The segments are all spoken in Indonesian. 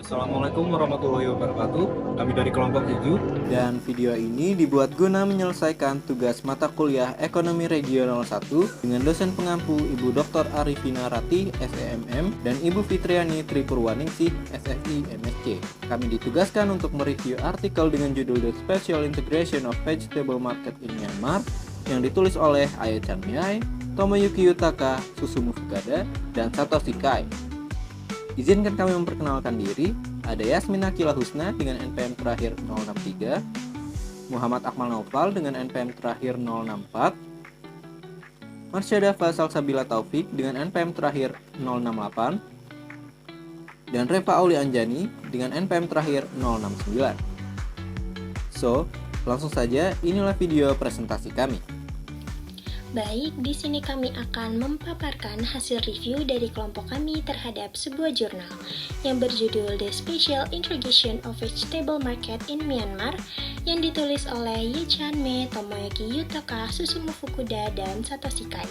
Assalamualaikum warahmatullahi wabarakatuh. Kami dari kelompok 7. Dan video ini dibuat guna menyelesaikan tugas mata kuliah Ekonomi Regional 1 dengan dosen pengampu Ibu Dr. Arifina Ratih, SEMM, dan Ibu Fitriani Tripurwaningsih, SFI, MSc. Kami ditugaskan untuk mereview artikel dengan judul The Special Integration of Vegetable Market in Myanmar yang ditulis oleh Aya Chanmiai, Tomoyuki Yutaka, Susumu Fukada, dan Satoshi Kai. Izinkan kami memperkenalkan diri. Ada Yasmin Akila Husna dengan NPM terakhir 063, Muhammad Akmal Naufal dengan NPM terakhir 064, Marsyada Faisal Sabila Taufik dengan NPM terakhir 068, dan Reva Auli Anjani dengan NPM terakhir 069. So, langsung saja inilah video presentasi kami. Baik, di sini kami akan memaparkan hasil review dari kelompok kami terhadap sebuah jurnal yang berjudul The Special Integration of Vegetable Market in Myanmar yang ditulis oleh Ye Chanme, Tomoyuki Yutaka, Susumu Fukuda, dan Satoshi Kai.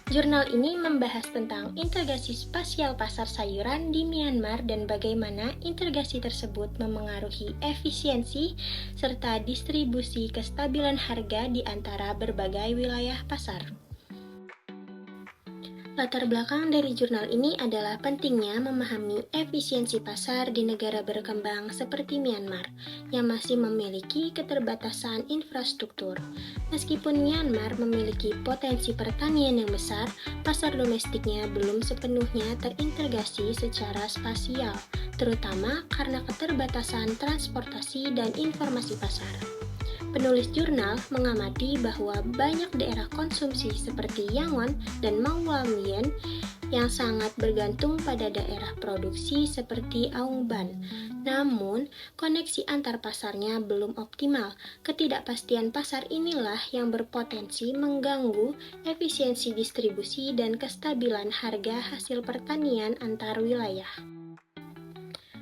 Jurnal ini membahas tentang integrasi spasial pasar sayuran di Myanmar dan bagaimana integrasi tersebut memengaruhi efisiensi serta distribusi kestabilan harga di antara berbagai wilayah pasar. Latar belakang dari jurnal ini adalah pentingnya memahami efisiensi pasar di negara berkembang seperti Myanmar, yang masih memiliki keterbatasan infrastruktur. Meskipun Myanmar memiliki potensi pertanian yang besar, pasar domestiknya belum sepenuhnya terintegrasi secara spasial, terutama karena keterbatasan transportasi dan informasi pasar. Penulis jurnal mengamati bahwa banyak daerah konsumsi seperti Yangon dan Mawlamien yang sangat bergantung pada daerah produksi seperti Aung Ban. Namun, koneksi antar pasarnya belum optimal. Ketidakpastian pasar inilah yang berpotensi mengganggu efisiensi distribusi dan kestabilan harga hasil pertanian antar wilayah.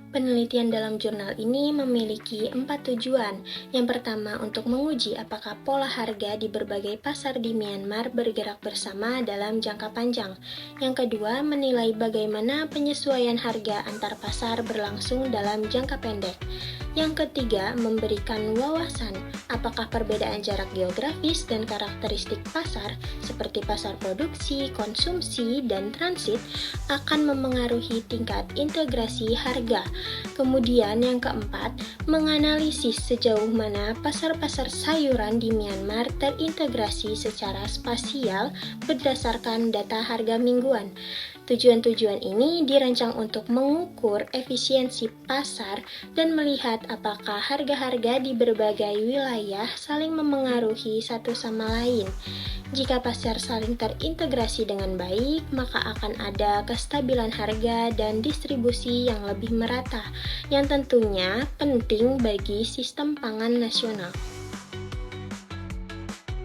Penelitian dalam jurnal ini memiliki 4 tujuan. Yang pertama, untuk menguji apakah pola harga di berbagai pasar di Myanmar bergerak bersama dalam jangka panjang. Yang kedua, menilai bagaimana penyesuaian harga antar pasar berlangsung dalam jangka pendek. Yang ketiga, memberikan wawasan apakah perbedaan jarak geografis dan karakteristik pasar seperti pasar produksi, konsumsi, dan transit akan memengaruhi tingkat integrasi harga. Kemudian yang keempat, menganalisis sejauh mana pasar-pasar sayuran di Myanmar terintegrasi secara spasial berdasarkan data harga mingguan. Tujuan-tujuan ini dirancang untuk mengukur efisiensi pasar dan melihat apakah harga-harga di berbagai wilayah saling memengaruhi satu sama lain. Jika pasar saling terintegrasi dengan baik, maka akan ada kestabilan harga dan distribusi yang lebih merata, yang tentunya penting bagi sistem pangan nasional.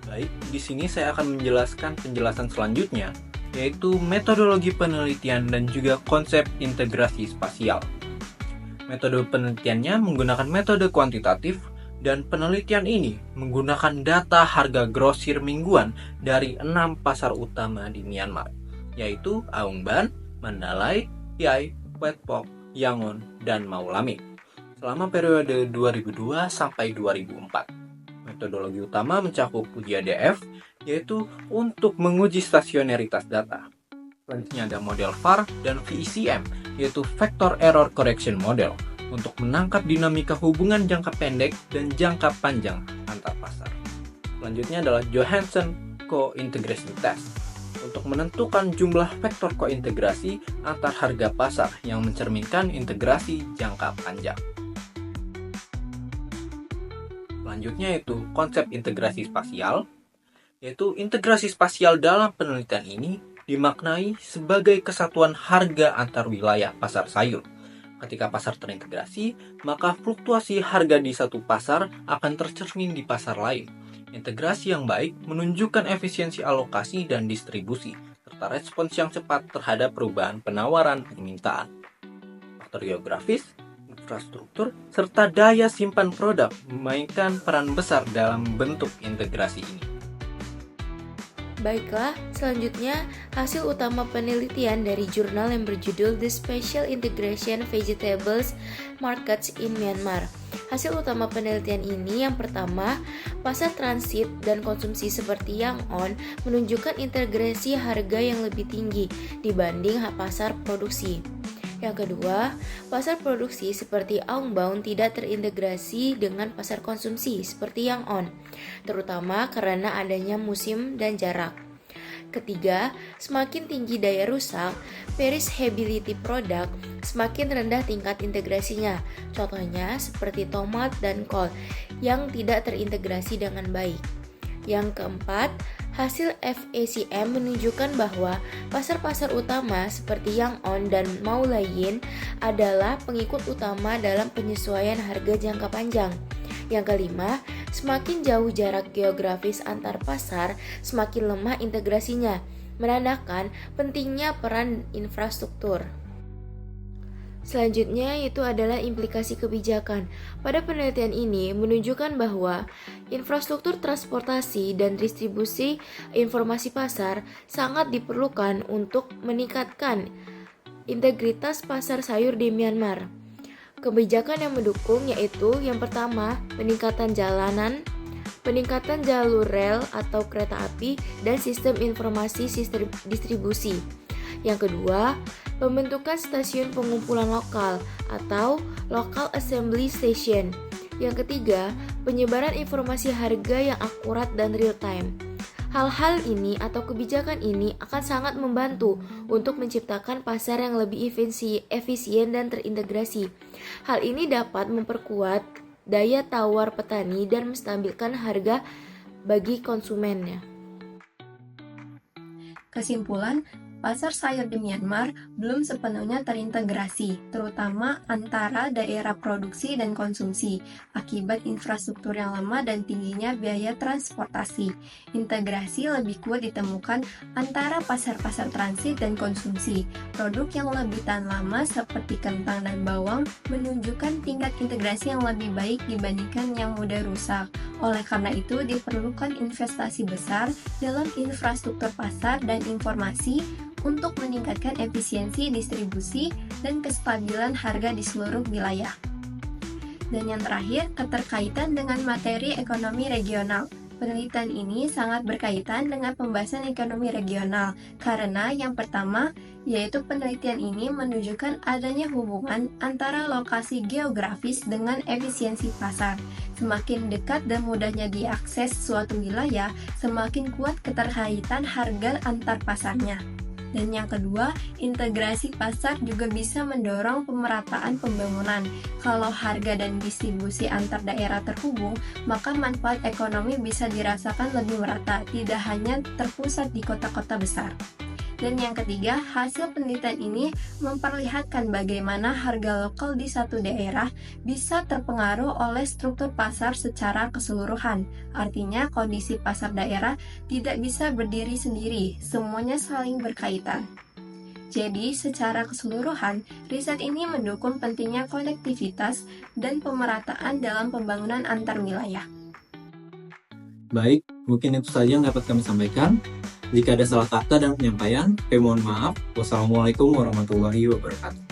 Baik, di sini saya akan menjelaskan penjelasan selanjutnya, yaitu metodologi penelitian dan juga konsep integrasi spasial. Metode penelitiannya menggunakan metode kuantitatif, dan penelitian ini menggunakan data harga grosir mingguan dari 6 pasar utama di Myanmar, yaitu Aung Ban, Mandalay, Yai, Phet Pok, Yangon, dan Mawlaming, selama periode 2002 sampai 2004. Metodologi utama mencakup uji ADF, yaitu untuk menguji stasionaritas data. Selanjutnya ada model VAR dan VECM, yaitu Vector Error Correction Model, untuk menangkap dinamika hubungan jangka pendek dan jangka panjang antar pasar. Selanjutnya adalah Johansen Co-Integration Test, untuk menentukan jumlah vektor kointegrasi antar harga pasar yang mencerminkan integrasi jangka panjang. Selanjutnya yaitu konsep integrasi spasial, yaitu integrasi spasial dalam penelitian ini dimaknai sebagai kesatuan harga antar wilayah pasar sayur. Ketika pasar terintegrasi, maka fluktuasi harga di satu pasar akan tercermin di pasar lain. Integrasi yang baik menunjukkan efisiensi alokasi dan distribusi, serta respons yang cepat terhadap perubahan penawaran permintaan. Faktor geografis, infrastruktur, serta daya simpan produk memainkan peran besar dalam bentuk integrasi ini. Baiklah, selanjutnya hasil utama penelitian dari jurnal yang berjudul The Spatial Integration Vegetables Markets in Myanmar. Hasil utama penelitian ini yang pertama, pasar transit dan konsumsi seperti Yang On menunjukkan integrasi harga yang lebih tinggi dibanding pasar produksi. Yang kedua, pasar produksi seperti Aungbaun tidak terintegrasi dengan pasar konsumsi seperti Yang On, terutama karena adanya musim dan jarak. Ketiga, semakin tinggi daya rusak, perishability product, semakin rendah tingkat integrasinya. Contohnya seperti tomat dan kol yang tidak terintegrasi dengan baik. Yang keempat, hasil FACM menunjukkan bahwa pasar-pasar utama seperti Yang On dan Maulayin adalah pengikut utama dalam penyesuaian harga jangka panjang. Yang kelima, semakin jauh jarak geografis antar pasar, semakin lemah integrasinya, menandakan pentingnya peran infrastruktur. Selanjutnya itu adalah implikasi kebijakan. Pada penelitian ini menunjukkan bahwa infrastruktur transportasi dan distribusi informasi pasar sangat diperlukan untuk meningkatkan integritas pasar sayur di Myanmar. Kebijakan yang mendukung yaitu yang pertama, peningkatan jalanan, peningkatan jalur rel atau kereta api, dan sistem informasi distribusi. Yang kedua, pembentukan stasiun pengumpulan lokal atau local assembly station. Yang ketiga, penyebaran informasi harga yang akurat dan real time. Hal-hal ini atau kebijakan ini akan sangat membantu untuk menciptakan pasar yang lebih efisien dan terintegrasi. Hal ini dapat memperkuat daya tawar petani dan menstabilkan harga bagi konsumennya. Kesimpulan, pasar sayur di Myanmar belum sepenuhnya terintegrasi, terutama antara daerah produksi dan konsumsi, akibat infrastruktur yang lemah dan tingginya biaya transportasi. Integrasi lebih kuat ditemukan antara pasar-pasar transit dan konsumsi. Produk yang lebih tahan lama seperti kentang dan bawang menunjukkan tingkat integrasi yang lebih baik dibandingkan yang mudah rusak. Oleh karena itu, diperlukan investasi besar dalam infrastruktur pasar dan informasi untuk meningkatkan efisiensi distribusi dan kestabilan harga di seluruh wilayah. Dan yang terakhir, keterkaitan dengan materi ekonomi regional. Penelitian ini sangat berkaitan dengan pembahasan ekonomi regional karena yang pertama, yaitu penelitian ini menunjukkan adanya hubungan antara lokasi geografis dengan efisiensi pasar. Semakin dekat dan mudahnya diakses suatu wilayah, semakin kuat keterkaitan harga antar pasarnya. Dan yang kedua, integrasi pasar juga bisa mendorong pemerataan pembangunan. Kalau harga dan distribusi antar daerah terhubung, maka manfaat ekonomi bisa dirasakan lebih merata, tidak hanya terpusat di kota-kota besar. Dan yang ketiga, hasil penelitian ini memperlihatkan bagaimana harga lokal di satu daerah bisa terpengaruh oleh struktur pasar secara keseluruhan. Artinya, kondisi pasar daerah tidak bisa berdiri sendiri, semuanya saling berkaitan. Jadi, secara keseluruhan, riset ini mendukung pentingnya konektivitas dan pemerataan dalam pembangunan antar wilayah. Baik, mungkin itu saja yang dapat kami sampaikan. Jika ada salah kata dan penyampaian, kami mohon maaf. Wassalamualaikum warahmatullahi wabarakatuh.